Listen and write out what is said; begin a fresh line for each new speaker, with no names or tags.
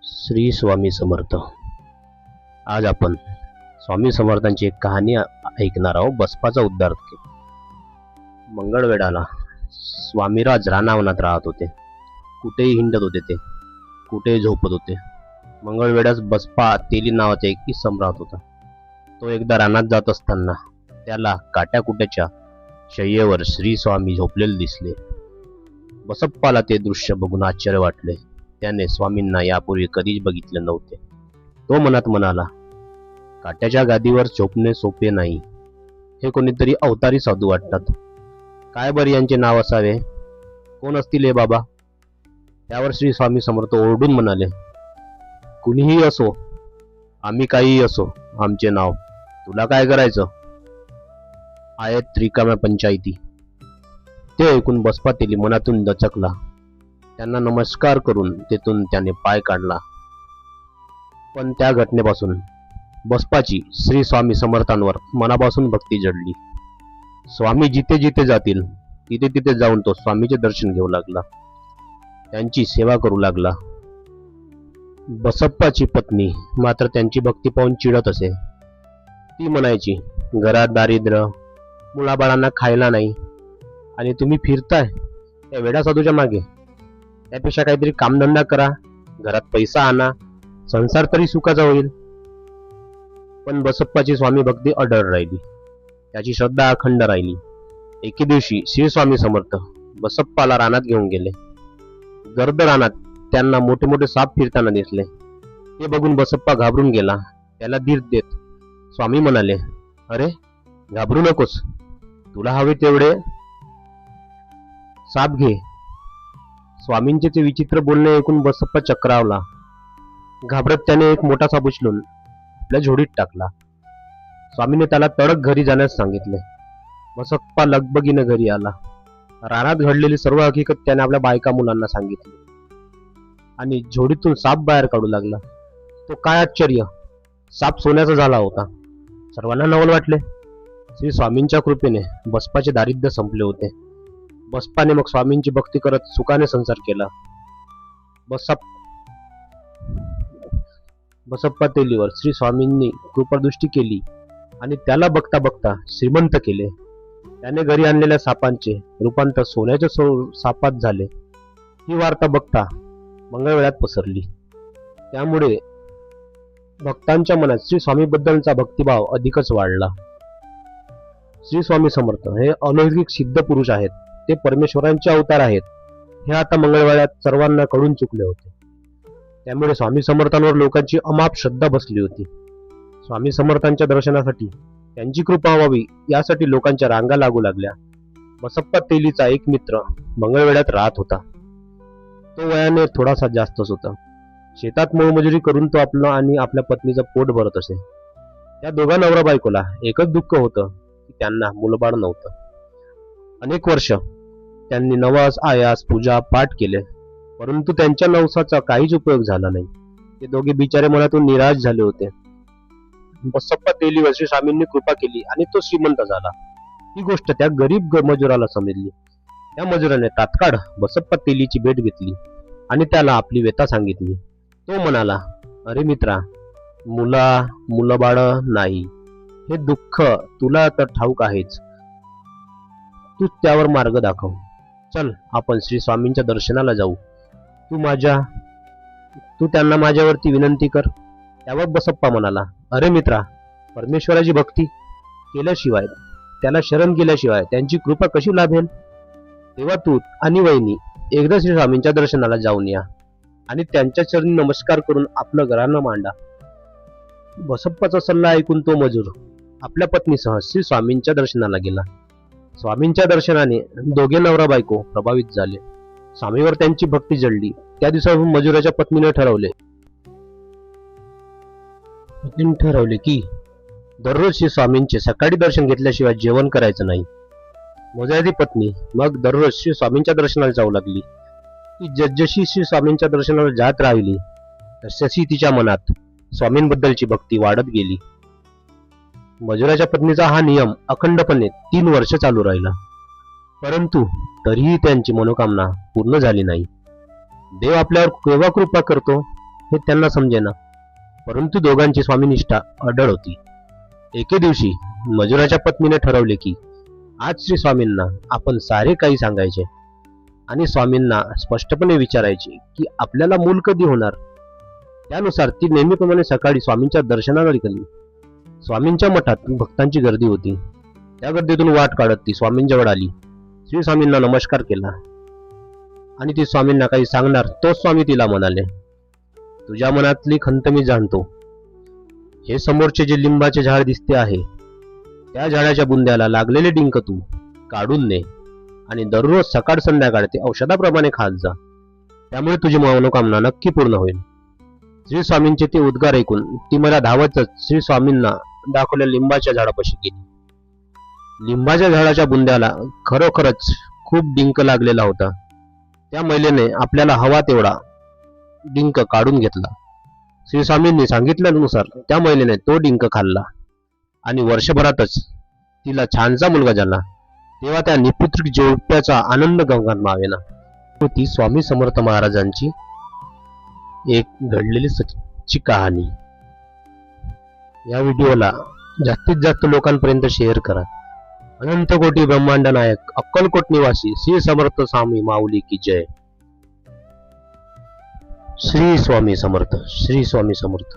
श्री स्वामी समर्थ. आज आपण स्वामी समर्थांची एक कहाणी ऐकणार आहोत. बसपाचा उद्धार. मंगळवेढाला स्वामीराज रानावनात राहत होते. कुठेही हिंडत होते ते, कुठेही झोपत होते. मंगळवेढ्यास बसपा तेली नावाचा एक इसम राहत होता. तो एकदा रानात जात असताना त्याला काट्याकुट्याच्या शय्येवर श्री स्वामी झोपलेले दिसले. बसप्पाला ते दृश्य बघून आश्चर्य वाटले. त्याने स्वामींना यापूर्वी कधीच बघितले नव्हते. तो मनात म्हणाला, काट्याच्या गादीवर झोपणे सोपे नाही. हे कोणीतरी अवतारी साधू वाटतात. काय बरे यांचे नाव असावे? कोण असतील हे बाबा? त्यावर श्री स्वामी समर्थ ओरडून म्हणाले, कुणीही असो, आम्ही काहीही असो, आमचे नाव. तुला काय करायचं? आहेत रिकाम्या पंचायती. ते ऐकून बसपा तेली मनातून दचकला. त्यांना नमस्कार करून तेथून त्याने पाय काढला. पण त्या घटनेपासून बसपाची श्री स्वामी समर्थांवर मनापासून भक्ती जडली. स्वामी जिथे जिथे जातील तिथे तिथे जाऊन तो स्वामीचे दर्शन घेऊ लागला, त्यांची सेवा करू लागला. बसप्पाची पत्नी मात्र त्यांची भक्ती पाहून चिडत असे. ती म्हणायची, घरात दारिद्र्य, मुलाबाळांना खायला नाही, आणि तुम्ही फिरताय त्या वेडा साधूच्या मागे. त्यापेक्षा काहीतरी कामधंदा करा, घरात पैसा आणा, संसार तरी सुखाचा होईल. पण बसप्पाची स्वामी भक्ती अढळ राहिली, त्याची श्रद्धा अखंड राहिली. एके दिवशी श्री स्वामी समर्थ बसप्पाला रानात घेऊन गेले. गर्द रानात त्यांना मोठे मोठे साप फिरताना दिसले. ते बघून बसप्पा घाबरून गेला. त्याला धीर देत स्वामी म्हणाले, अरे घाबरू नकोस, तुला हवे तेवढे साप घे. स्वामींचे ते विचित्र बोलणे ऐकून बसप्पा चक्रावला. घाबरत त्याने एक मोठा साप उचलून आपल्या झोडीत टाकला. स्वामीने त्याला तडक घरी जाण्यास सांगितले. बसप्पा लगबगीने घरी आला. रानात घडलेली सर्व हकीकत त्याने आपल्या बायका मुलांना सांगितली आणि झोडीतून साप बाहेर काढू लागला. तो काय आश्चर्य, साप सोन्याचा झाला होता. सर्वांना नवल वाटले. श्री स्वामींच्या कृपेने बसपाचे दारिद्र्य संपले होते. बसपाने मग स्वामींची भक्ती करत सुखाने संसार केला. बसप्पा तेलीवर श्री स्वामींनी कृपादृष्टी केली आणि त्याला बघता बघता श्रीमंत केले. त्याने घरी आणलेल्या सापांचे रूपांतर सोन्याच्या सापात झाले. ही वार्ता बघता मंगळवेढ्यात पसरली. त्यामुळे भक्तांच्या मनात श्री स्वामीबद्दलचा भक्तिभाव अधिकच वाढला. श्री स्वामी समर्थ हे अलौकिक सिद्ध पुरुष आहेत. ते परमेश्वरांचे अवतार आहेत. हे आता मंगळवेढ्यात सर्वांना कळून चुकले होते. त्यामुळे स्वामी समर्थांवर लोकांची अमाप श्रद्धा बसली होती. स्वामी समर्थांच्या दर्शनासाठी त्यांची कृपा व्हावी यासाठी लोकांच्या रांगा लागू लागल्या. बसप्पा तेलीचा एक मित्र मंगळवेढ्यात राहत होता. तो वयाने थोडासा जास्तच होता. शेतात मोलमजुरी करून तो आपलं आणि आपल्या पत्नीचं पोट भरत असे. त्या दोघा नवरा बायकोला एकच दुःख होतं की त्यांना मुलबाळ नव्हतं. अनेक वर्ष त्यांनी नवस, आयास, पूजा, पाठ केले, परंतु त्यांच्या नवसाचा काहीच उपयोग झाला नाही. ते दोघे बिचारे मनातून निराश झाले होते. बसप्पा तेलीवर श्री स्वामींनी कृपा केली आणि तो श्रीमंत झाला. ही गोष्ट त्या गरीब मजुराला समजली. त्या मजुराने तात्काळ बसप्पा तेलीची भेट घेतली आणि त्याला आपली व्यथा सांगितली. तो म्हणाला, अरे मित्रा, मुलबाळ नाही, हे दुःख तुला तर ठाऊक आहेच. तू त्यावर मार्ग दाखव. चल, आपण श्री स्वामींच्या दर्शनाला जाऊ. तू त्यांना माझ्यावरती विनंती कर. त्यावर बसप्पा म्हणाला, अरे मित्रा, परमेश्वराची भक्ती केल्याशिवाय, त्याला शरण गेल्याशिवाय त्यांची कृपा कशी लाभेल? तेव्हा तू आणि वहिनी एकदा श्री स्वामींच्या दर्शनाला जाऊन या आणि त्यांच्या चरणी नमस्कार करून आपलं घराणं मांडा. बसप्पाचा सल्ला ऐकून तो मजूर आपल्या पत्नीसह श्री स्वामींच्या दर्शनाला गेला. स्वामींच्या दर्शनाने दोघे नवरा बायको प्रभावित झाले. स्वामीवर त्यांची भक्ती जडली. त्या दिवसापासून मजुराच्या पत्नीने ठरवले की दररोज श्री स्वामींचे सकाळी दर्शन घेतल्याशिवाय जेवण करायचं नाही. मजुराची पत्नी मग दररोज श्री स्वामींच्या दर्शनाला जाऊ लागली. ती जसजशी श्री स्वामींच्या दर्शनाला जात राहिली तशी तिच्या मनात स्वामींबद्दलची भक्ती वाढत गेली. मजुराच्या पत्नीचा हा नियम अखंडपणे 3 वर्ष चालू राहिला, परंतु तरीही त्यांची मनोकामना पूर्ण झाली नाही. देव आपल्यावर केव्हा कृपा करतो हे त्यांना समजेना, परंतु दोघांची स्वामीनिष्ठा अढळ होती. एके दिवशी मजुराच्या पत्नीने ठरवले की आज श्री स्वामींना आपण सारे काही सांगायचे आणि स्वामींना स्पष्टपणे विचारायचे की आपल्याला मूल कधी होणार. त्यानुसार ती नेहमीप्रमाणे सकाळी स्वामींच्या दर्शनाला निघाली. स्वामींच्या मठात भक्तांची गर्दी होती. त्या गर्दीतून वाट काढत ती स्वामींजवळ आली. श्री स्वामींना नमस्कार केला आणि ती स्वामींना काही सांगणार तो स्वामी तिला म्हणाले, तुझ्या मनातली खंत मी जाणतो. हे समोरचे जे लिंबाचे झाड दिसते आहे त्या झाडाच्या बुंद्याला लागलेले डिंक तू काढून ने आणि दररोज सकाळ संध्याकाळ ते औषधाप्रमाणे खात जा. त्यामुळे तुझी मनोकामना नक्की पूर्ण होईल. श्री स्वामींचे ते उद्गार ऐकून ती मला धावतच श्री स्वामींना दाखवलेल्या लिंबाच्या झाडापाशी गेली. लिंबाच्या झाडाच्या बुंद्याला खरोखरच खूप डिंक लागलेला होता. त्या महिलेने आपल्याला हवा तेवढा डिंक काढून घेतला. श्री स्वामींनी सांगितल्यानुसार त्या महिलेने तो डिंक खाल्ला आणि वर्षभरातच तिला छानसा मुलगा झाला. तेव्हा त्या निपुत्रिक जोडप्याचा आनंद गगनात मावेना. ती स्वामी समर्थ महाराजांची एक घडलेली सच्ची कहाणी. या व्हिडिओला जास्तीत जास्त लोकांपर्यंत शेअर करा. अनंत कोटी ब्रह्मांड नायक अक्कलकोट निवासी श्री समर्थ स्वामी माऊली की जय. श्री स्वामी समर्थ. श्री स्वामी समर्थ.